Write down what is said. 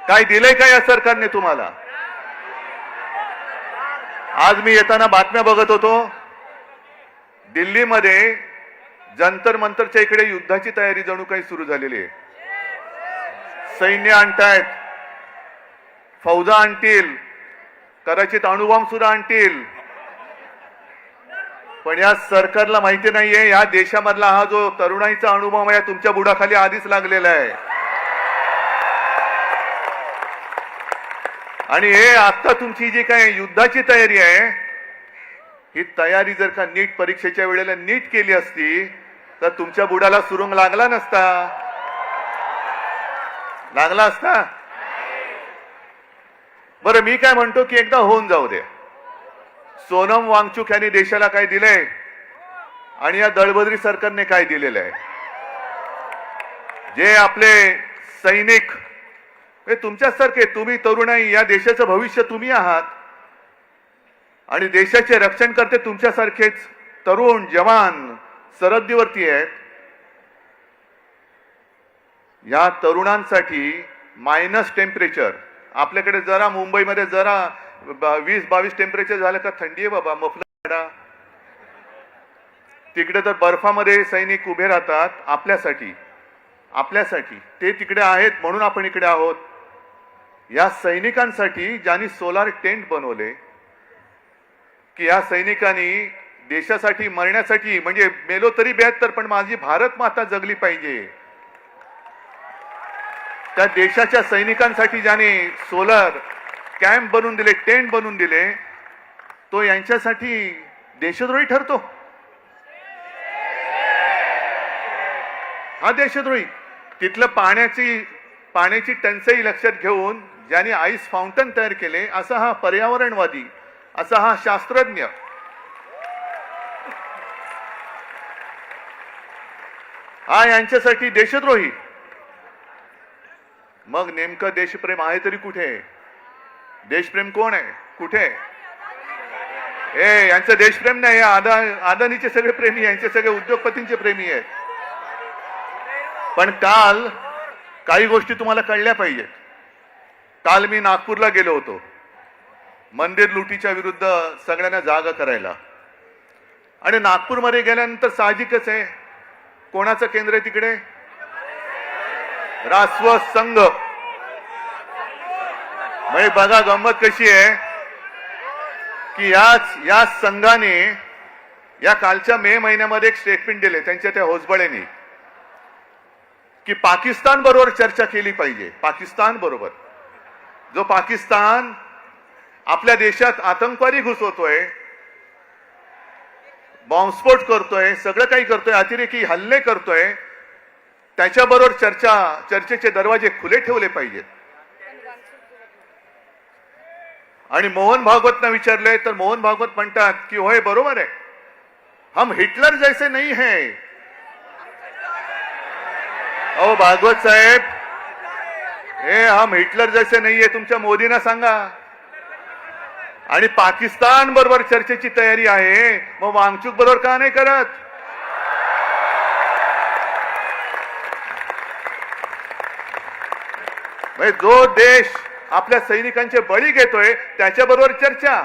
काय दिलंय का या सरकारने तुम्हाला? आज मी येताना बातम्या बघत होतो, दिल्लीमध्ये जंतर मंतरच्या इकडे युद्धाची तयारी जणू काही सुरू झालेली आहे. सैन्य आणतायत, फौजा आणतील, कदाचित अणुबॉम्ब सुद्धा आणतील. पण या सरकारला माहिती नाहीये या देशामधला हा जो तरुणाईचा अणुबॉम्ब आहे तुमच्या बुडाखाली आधीच लागलेला आहे. आणि हे आता तुमची जी काय युद्धाची तयारी आहे, ही तयारी जर का नीट परीक्षेच्या वेळेला नीट केली असती तर तुमच्या बुडाला सुरुंग लागला नसता. लागला असता? बरं, मी काय म्हणतो की एकदा होऊन जाऊ दे. सोनम वांगचुक यांनी देशाला काय दिलंय आणि या दळबद्री सरकारने काय दिलेलं आहे? जे आपले सैनिक हे तुमच्यासारखे, तुम्ही तरुणाई, या देशाचं भविष्य तुम्ही आहात आणि देशाचे रक्षण करते तुमच्यासारखेच तरुण जवान सरहद्दीवरती आहेत. या तरुणांसाठी मायनस टेम्परेचर, आपल्याकडे जरा मुंबईमध्ये जरा 20-22 टेम्परेचर झालं का थंडी आहे बाबा, मफलर. तिकडे तर बर्फामध्ये सैनिक उभे राहतात आपल्यासाठी. ते तिकडे आहेत म्हणून आपण इकडे आहोत. या सैनिकांसाठी ज्यांनी सोलार टेंट बनवले, की या सैनिकांनी देशासाठी मरण्यासाठी, म्हणजे मेलो तरी 72 पण माझी भारत माता जगली पाहिजे, त्या देशाच्या सैनिकांसाठी ज्याने सोलर कॅम्प बनवून दिले, टेंट बनवून दिले, तो यांच्यासाठी देशद्रोही ठरतो. हा देशद्रोही. तिथलं पाण्याची टंचाई लक्षात घेऊन ज्याने आईस फाउंटन तयार केले, असा हा पर्यावरणवादी, असा हा शास्त्रज्ञ, हा यांच्यासाठी देशद्रोही. मग नेमकं देशप्रेम आहे तरी कुठे? देशप्रेम कोण आहे? कुठे? यांचं देशप्रेम नाही. अदानीचे सगळे प्रेमी, यांचे सगळे उद्योगपतींचे प्रेमी आहेत. पण काल काही गोष्टी तुम्हाला कळल्या पाहिजेत. काल मी नागपूरला गेलो होतो मंदिर लुटीच्या विरुद्ध सगळ्यांना जागा करायला. आणि नागपूरमध्ये गेल्यानंतर साहजिकच आहे, कोणाचं केंद्र आहे तिकडे? रासव संघ. म्हणजे बघा गंमत कशी आहे की या संघाने या कालच्या मे महिन्यामध्ये एक स्टेटमेंट दिले त्यांच्या त्या होसबळेनी, की पाकिस्तान बरोबर चर्चा केली पाहिजे. पाकिस्तान बरोबर, जो पाकिस्तान आपल्या देशात आतंकवादी घुसवतोय, बॉम्बस्फोट करतोय, सगळं काही करतोय, अतिरेकी हल्ले करतोय, त्याच्याबरोबर चर्चेचे दरवाजे खुले ठेवले पाहिजेत. आणि मोहन भागवतना विचारले तर मोहन भागवत म्हणतात की होय बरोबर आहे, हम हिटलर जैसे नहीं है. अहो भागवत साहेब, हे हम हिटलर जैसे नाही आहे तुमच्या मोदींना सांगा. आणि पाकिस्तान बरोबर चर्चेची तयारी आहे, मग वांगचुक बरोबर का नाही करत? जो देश आपल्या सैनिकांचे बळी घेतोय त्याच्याबरोबर चर्चा.